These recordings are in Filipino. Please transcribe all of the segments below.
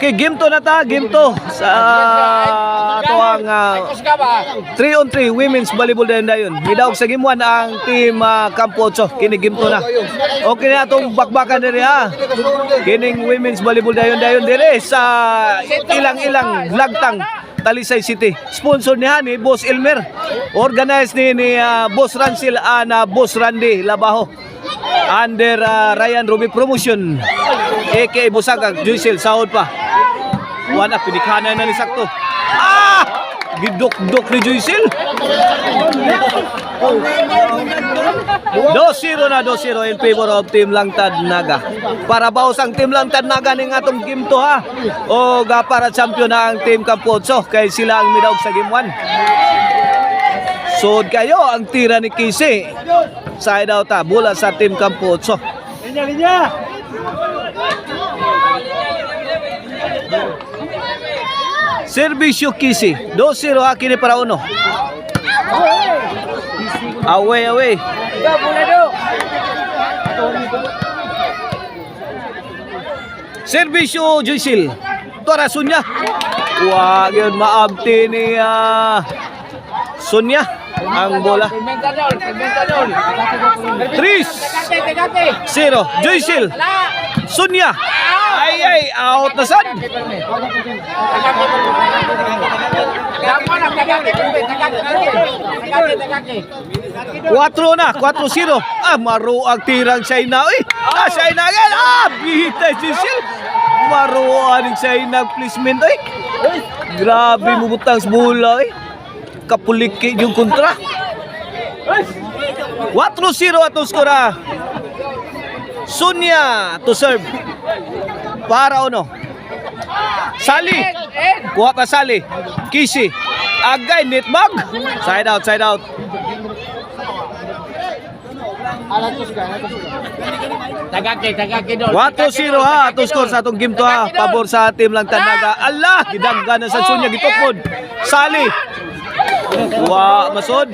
Okay, game to na ta, game to sa tuwang 3-on-3 women's volleyball dayon. Hidawg sa game 1 ang team Campo 8. Kini game to na. Okay na atong bakbakan diri ha. Kining women's volleyball dayon diri sa ilang lagtang Talisay City. Sponsor niya ni Boss Elmer. Organized ni Boss Rancil na Boss Randy Labaho. Under Ryan Ruby Promotion. A.K.A. Busagag, Juicel, sahod pa. Wala, pinikhanan na ni sakto. Gidok-dok ni Juicel. 2-0 na, 2-0 in favor of Team Langtad Naga. Para bawas ang Team Langtad Naga ning atong game to ha. O para champion na ang Team Campo 8 kay sila ang midawg sa game 1. Sud kayo ang tira ni Kisi. Side out bola sa Team Campo 8. Servisyo Kisi. 2-0 kini para uno. Away. Servisyo Juicel. Tora Sunya. Wag yun maabti ni Sunya ang bola. 3-0 Juicel. Sunya. Ay, out na sad. 4 na, 4-0. Maruang tirang China. China again. Bihita Juicel. Maruang China placement. Grabe mubutang sa bola. Kapuliki yung kontra. 4-0 atong skora. Sunya to serve. Para uno. Sali. Kuha pa Sali. Kisi. Agay netbag. Side out. 4-0 ha. Atong score sa atong game to ha. Pabor sa Team Langtad Naga. Allah. Gidagga na sa Sunya. Gitupod. Sali. Wah, masod.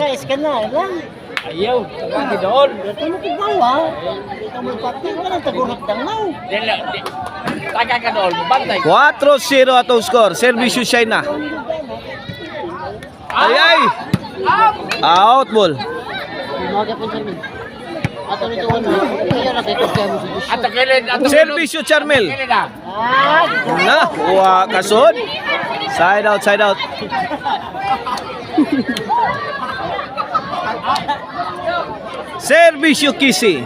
Ayaw, tagadi doon. Ito mo kibawa. Ito mo pati ka lang tagunak dangaw. Taga ka doon, bantay. 4-0 atong score. Servisyo China. Ay. Out ball. Servisyo Charmel. Na, wah kasod. Side out. Servisyo Kisi.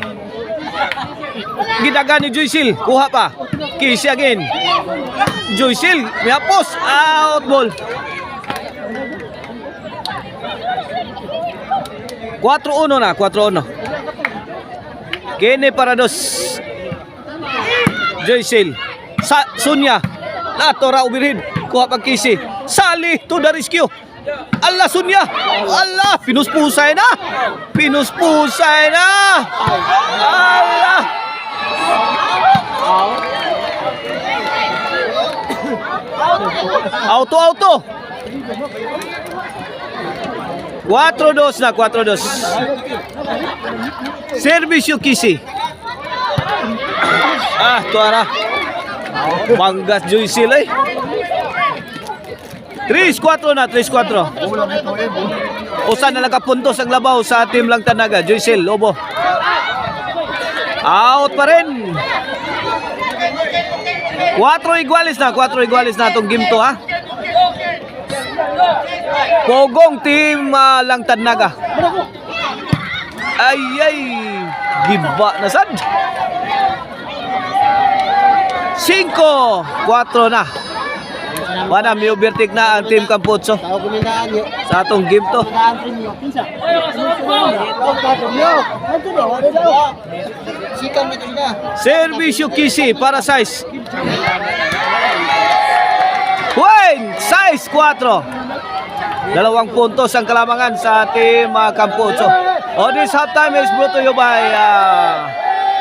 Gidagan ni Juicel. Kuha pa. Kisi again. Juicel. Mihapos. Out ball. 4-1 na. 4-1. Kene para dos. Juicel. Sunya. Tora ubirhin. Kuha pa Kisi. Sali to the rescue. Allah Sunya. Allah. Pinuspusay na. Allah. Auto. 4-2 na. 4-2. Servisyo Kisi. Tuara. Panggas Juicel 3-4 na, 3-4. Usa na nakapuntos ang labaw sa Team Langtad Naga. Juicel, Lobo. Out pa rin. 4 iguales na itong game to ha. Pogong Team Langtad Naga. Ay, giba na sad. 5-4 na. Wala, may overtake na ang Team Campo 8 sa atong game to. Servisyo Kisi para size. Size 4. 2 puntos ang kalamangan sa Team Campo 8. This halftime is brought to you by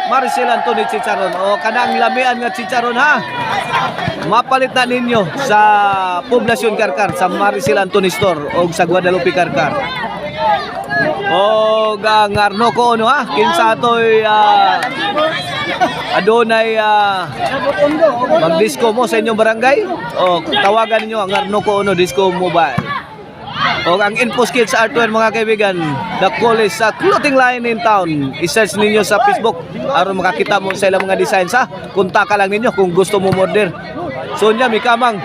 Maricel Anthony Chicharon. Kanang lamian nga Chicharon ha. Mapalit na ninyo sa Poblacion Karkar, sa Maricel Anthony Store o sa Guadalupe Karkar. O ngarno ko ano ha, kinsa to'y adunay mag-disco mo sa inyong barangay. O tawagan niyo ang ngarno ko ano disco mobile. O ang info skills hardware mga kaibigan, the coolest sa clothing line in town. I-search ninyo sa Facebook aron makakita mo sa ilang mga designs ha. Kontak lang ninyo kung gusto mo order. Sonya mi kamang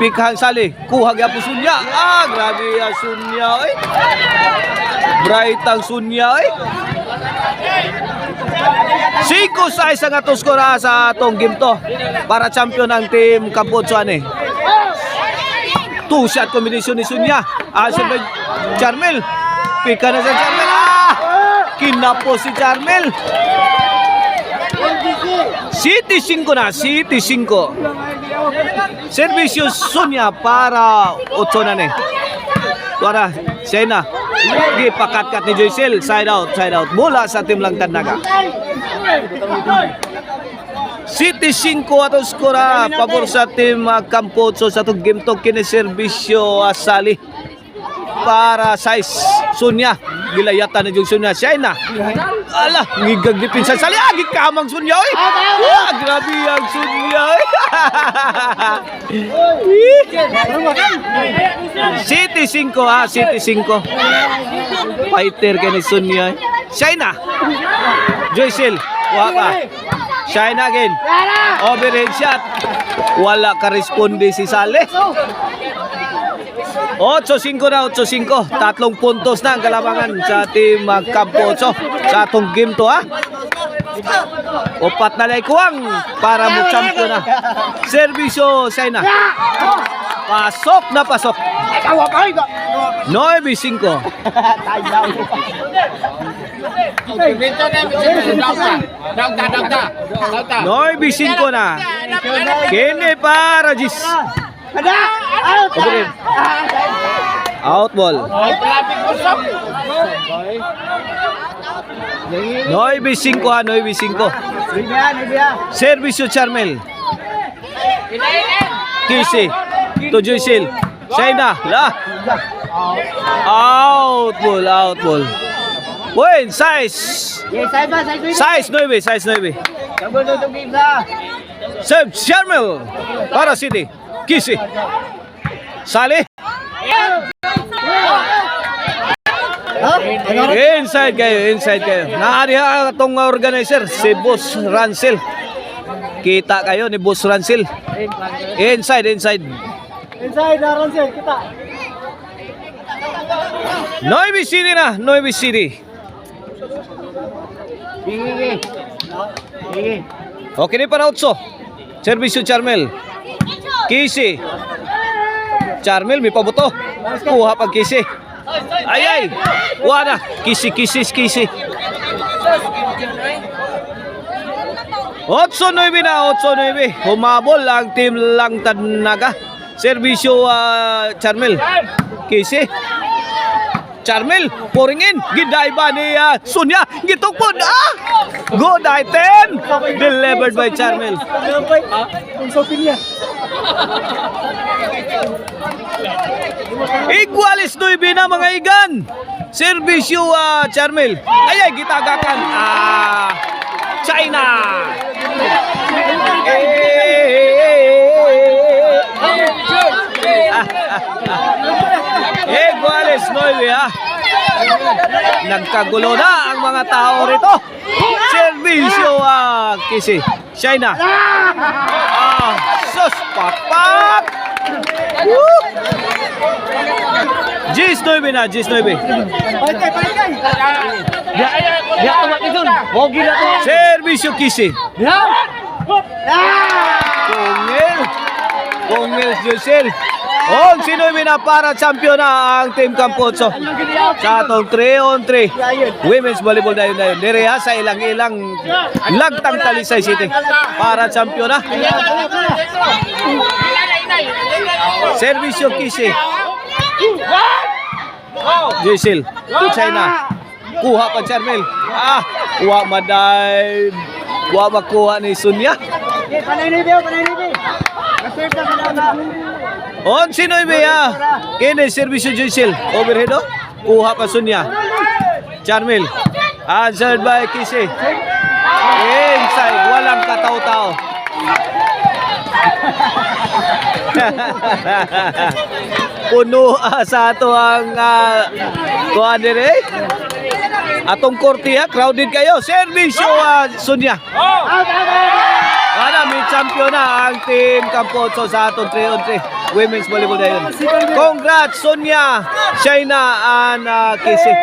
pikhan sali, kuha gyapon Sunya. Grabe ang Sunya eh. Bright ang Sunya eh. 5-6 ang atong score sa atong game to para champion ang team Campocho ani. 2-shot combination ni Sunya. Siyempre Charmel. Pika na sa Charmel. Kinapo si Charmel. City 5 na. City 5. Servicio Sunya para 8 na ni. Para Sena. Gipakat-kat ni Joycel. Side out. Mula sa team Langtad Naga. City 5 atong skora pabor sa team Campocho sa itong game to kiniservisyo Sali para size Sunya gilayatan na yung Sunya China ala ngigag dipinsa Sali gikamang Sunya oy grabe ang Sunya oy City 5 City 5 fighter kay ni Sunya China Joycel waka Shine again. Overhead shot. Wala ka responde si Saleh. 8-5 na, 8-5. 3 puntos na ang kalamangan sa team Campocho sa atong game to ha. 4 na laikuang para mo-champion na. Servisyo Saina. Pasok na pasok. 9-5. Noy Bisinko na. Kini para Jis. Out ball. Noy Bisinko ha, Noy Bisinko. Servisyo Charmel. Kisi. To Joycel. Shaina. La. Out ball. Win, size 9. Seb Charmel para City. Kisi. Sali. Inside kayo. Naari atong organizer si Boss Rancel. Kita kayo ni Boss Rancel. Inside. Inside na Rancel, kita. Nueve City. Okay ni para 8. Servisyo Charmel. Kisi. Charmel may pabuto. Kuha pag Kisi. Ay. Wala. Kisi. 8-9 na. Humabol ang team Langtad Naga. Servisyo Charmel. Kisi. Charmel, pouring in. Gidaiba ni Sunya. Gitukpod. Good item. Delivered by Charmel. Igualis 9 na mga igan. Servisyo Charmel. Ay, gitagakan. China. Igualis 9 ha. Nagkagulo na ang mga tao rito. Servisyo Kisi. China. Sus papak. Gis 9 na. Servisyo Kisi. Kongel Joycel. Sino na para champion na ang team Campocho sa atong 3-on-3 women's volleyball na yun. Direha sa ilang Lagtang Talisay City para champion na. Servisyo Kisi. Joycel. China. Kuha pa Charmel. Kuha maday. Kuha makuha ni Sunya. Panay ni Beo. Sino Kini servisyo Joycel. Overhead. Kuha pa Sunya. Charmel. Answered by Kisi. Inside. Walang kataw-tao. Puno sa ato ang kuha dire. Atong kortiya, crowded kayo. Servisyo Sunya. May champion na ang team Campo 8 sa atong 3-on-3 women's volleyball na yun. Congrats Sonia, Shaina and Kisi.